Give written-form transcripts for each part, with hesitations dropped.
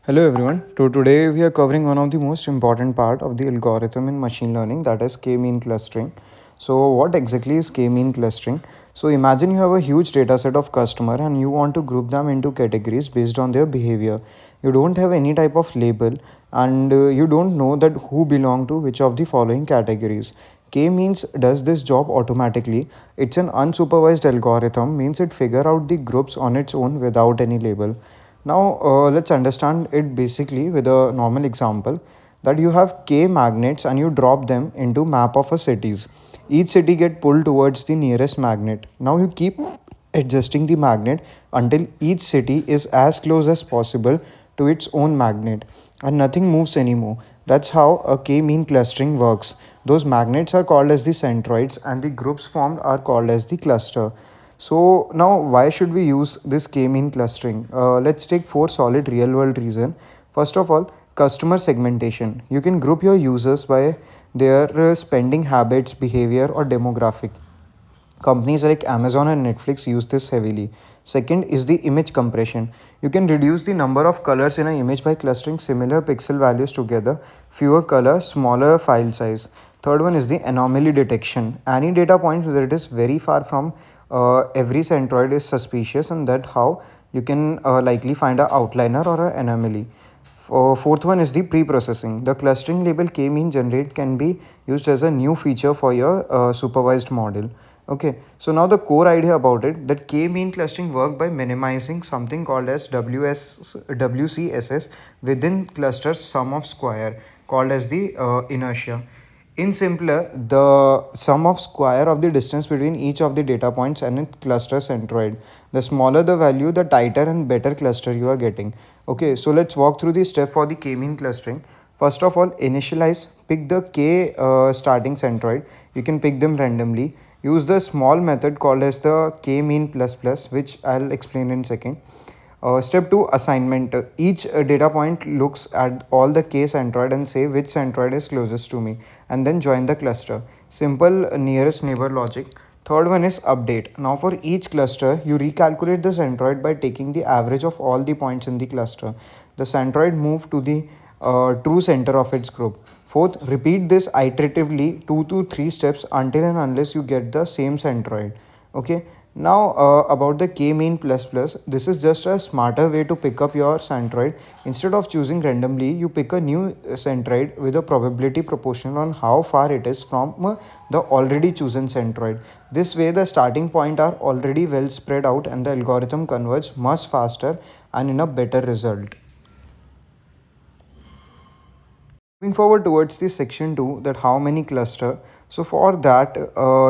Hello everyone. Today we are covering one of the most important part of the algorithm in machine learning, that is K-mean clustering. So what exactly is K-mean clustering? So imagine you have a huge data set of customer and you want to group them into categories based on their behavior. You don't have any type of label and you don't know that who belong to which of the following categories. K-means does this job automatically. It's an unsupervised algorithm, means it figure out the groups on its own without any label. Now, let's understand it basically with a normal example that you have K magnets and you drop them into map of a cities. Each city get pulled towards the nearest magnet. Now you keep adjusting the magnet until each city is as close as possible to its own magnet and nothing moves anymore. That's how a K-mean clustering works. Those magnets are called as the centroids and the groups formed are called as the cluster. So now why should we use this K-mean clustering? Let's take four solid real world reason. First of all, customer segmentation. You can group your users by their spending habits, behavior or demographic. Companies like Amazon and Netflix use this heavily. Second is the image compression. You can reduce the number of colors in an image by clustering similar pixel values together, fewer colors, smaller file size. Third one is the anomaly detection. Any data point that is very far from every centroid is suspicious, and that how you can likely find an outliner or an anomaly. Fourth one is the pre-processing. The clustering label k-mean generate can be used as a new feature for your supervised model. Okay, so now the core idea about it, that k-mean clustering work by minimizing something called as WCSS within clusters sum of square, called as the inertia. In simpler, the sum of square of the distance between each of the data points and its cluster centroid. The smaller the value, the tighter and better cluster you are getting. Okay, so let's walk through the step for the k-mean clustering. First of all, initialize, pick the k starting centroid. You can pick them randomly. Use the small method called as the k-mean plus plus, which I'll explain in a second. Step 2, assignment. Each data point looks at all the k centroid and say which centroid is closest to me, and then join the cluster. Simple nearest neighbor logic. Third one is update. Now for each cluster, you recalculate the centroid by taking the average of all the points in the cluster. The centroid move to the true center of its group. Fourth, repeat this iteratively 2 to 3 steps until and unless you get the same centroid. Okay, now about the k-mean plus plus, this is just a smarter way to pick up your centroid. Instead of choosing randomly, you pick a new centroid with a probability proportional on how far it is from the already chosen centroid. This way the starting point are already well spread out and the algorithm converges much faster and in a better result. Moving forward towards the section 2, that how many cluster. So for that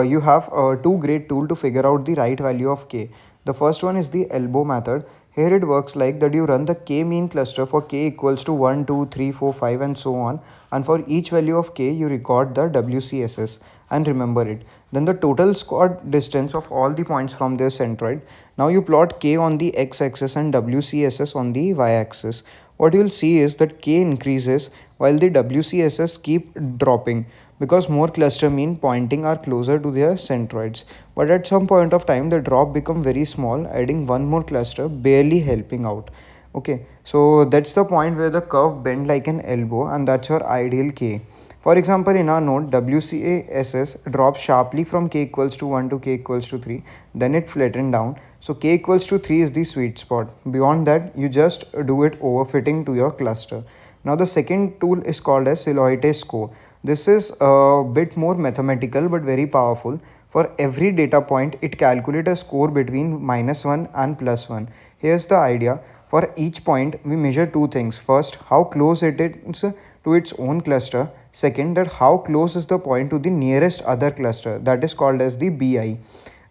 you have two great tool to figure out the right value of k. The first one is the elbow method. Here it works like that you run the k mean cluster for k equals to 1 2 3 4 5 and so on, and for each value of k you record the WCSS and remember it. Then the total squared distance of all the points from their centroid. Now you plot k on the x-axis and WCSS on the y-axis. What you will see is that k increases while the WCSS keep dropping because more cluster mean pointing are closer to their centroids. But at some point of time, the drop become very small, adding one more cluster, barely helping out. Okay, so that's the point where the curve bend like an elbow, and that's your ideal k. For example, in our node, WCASS drops sharply from k equals to 1 to k equals to 3, then it flattened down. So k equals to 3 is the sweet spot. Beyond that, you just do it overfitting to your cluster. Now the second tool is called as Silhouette score. This is a bit more mathematical but very powerful. For every data point, it calculates a score between -1 and +1. Here's the idea. For each point, we measure two things. First, how close it is to its own cluster. Second, that how close is the point to the nearest other cluster. That is called as the BI.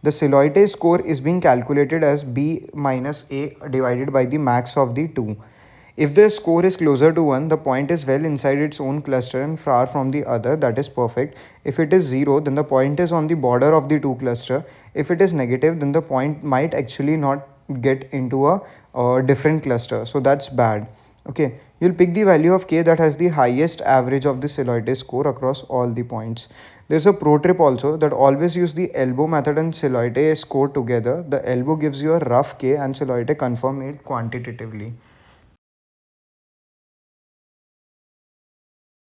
The Silhouette score is being calculated as B minus A divided by the max of the two. If the score is closer to 1, the point is well inside its own cluster and far from the other, that is perfect. If it is 0, then the point is on the border of the two cluster. If it is negative, then the point might actually not get into a different cluster. So that's bad. Okay, you'll pick the value of k that has the highest average of the Silhouette score across all the points. There's a pro tip also, that always use the elbow method and Silhouette score together. The elbow gives you a rough k and Silhouette confirm it quantitatively.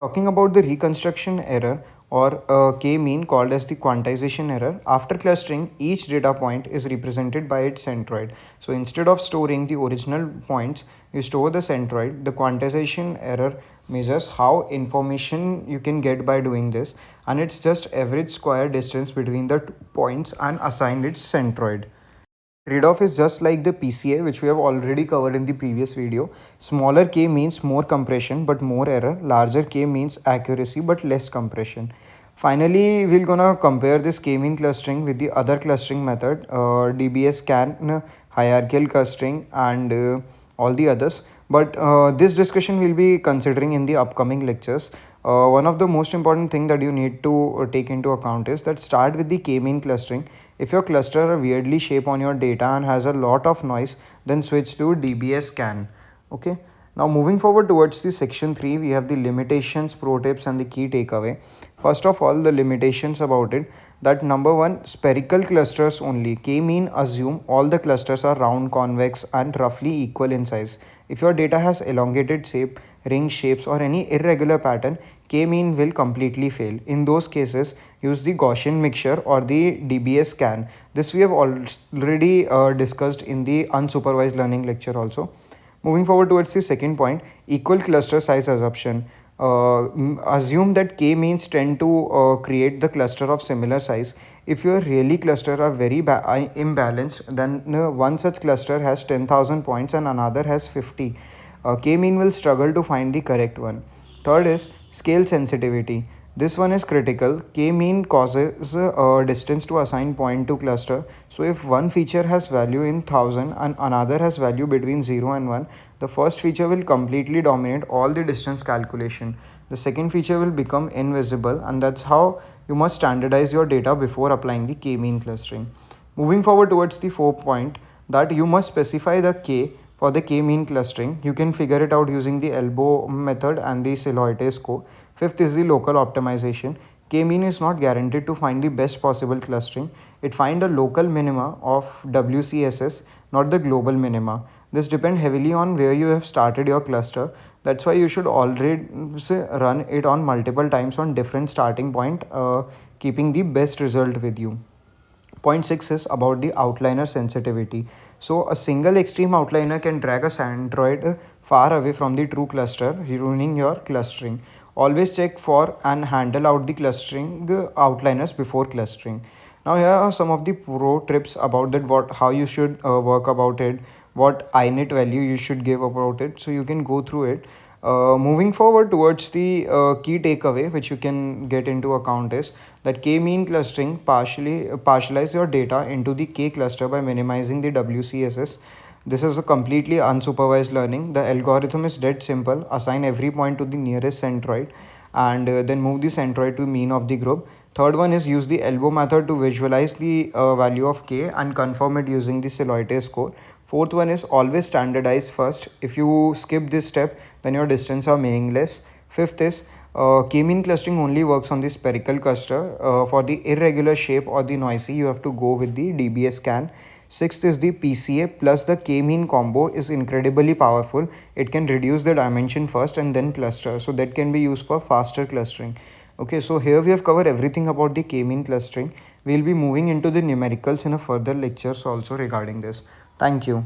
Talking about the reconstruction error or K-mean called as the quantization error, after clustering, each data point is represented by its centroid. So instead of storing the original points, you store the centroid. The quantization error measures how information you can get by doing this, and it's just average square distance between the 2 points and assigned its centroid. Trade-off is just like the PCA, which we have already covered in the previous video. Smaller K means more compression but more error. Larger K means accuracy but less compression. Finally, we're gonna compare this K-mean clustering with the other clustering method, DBS can, hierarchical clustering, and all the others. But this discussion we'll be considering in the upcoming lectures. One of the most important thing that you need to take into account is that start with the K-mean clustering. If your cluster are weirdly shaped on your data and has a lot of noise, then switch to DBS can. Okay. Now moving forward towards the section 3, we have the limitations, pro tips, and the key takeaway. First of all, the limitations about it, that number one, spherical clusters only. K-mean assume all the clusters are round, convex, and roughly equal in size. If your data has elongated shape, ring shapes, or any irregular pattern, K-mean will completely fail. In those cases, use the Gaussian mixture or the DBS scan. This we have already discussed in the unsupervised learning lecture also. Moving forward towards the second point, equal cluster size assumption. Assume that K means tend to create the cluster of similar size. If your really cluster are very imbalanced, then one such cluster has 10,000 points and another has 50. K mean will struggle to find the correct one. Third is scale sensitivity. This one is critical. K-mean causes a distance to assign point to cluster. So if one feature has value in 1000 and another has value between 0 and 1, the first feature will completely dominate all the distance calculation. The second feature will become invisible, and that's how you must standardize your data before applying the K-mean clustering. Moving forward towards the fourth point, that you must specify the K for the K-mean clustering. You can figure it out using the elbow method and the silhouette score. Fifth is the local optimization. K-mean is not guaranteed to find the best possible clustering. It finds a local minima of WCSS, not the global minima. This depends heavily on where you have started your cluster. That's why you should already run it on multiple times on different starting point, keeping the best result with you. Point 6 is about the outliner sensitivity. So a single extreme outliner can drag a centroid far away from the true cluster, ruining your clustering. Always check for and handle out the clustering outliners before clustering. Now here are some of the pro tips about that, what how you should work about it, what init value you should give about it, so you can go through it. Moving forward towards the key takeaway which you can get into account is that K-mean clustering partialize your data into the K cluster by minimizing the WCSS. This is a completely unsupervised learning. The algorithm is dead simple. Assign every point to the nearest centroid and then move the centroid to mean of the group. Third one is use the elbow method to visualize the value of K and confirm it using the silhouette score. Fourth one is always standardize first. If you skip this step, then your distance are meaningless. Fifth is K-mean clustering only works on the spherical cluster. For the irregular shape or the noisy, you have to go with the DBS scan. Sixth is the PCA plus the K-mean combo is incredibly powerful. It can reduce the dimension first and then cluster. So that can be used for faster clustering. Okay, so here we have covered everything about the K-mean clustering. We'll be moving into the numericals in a further lectures also regarding this. Thank you.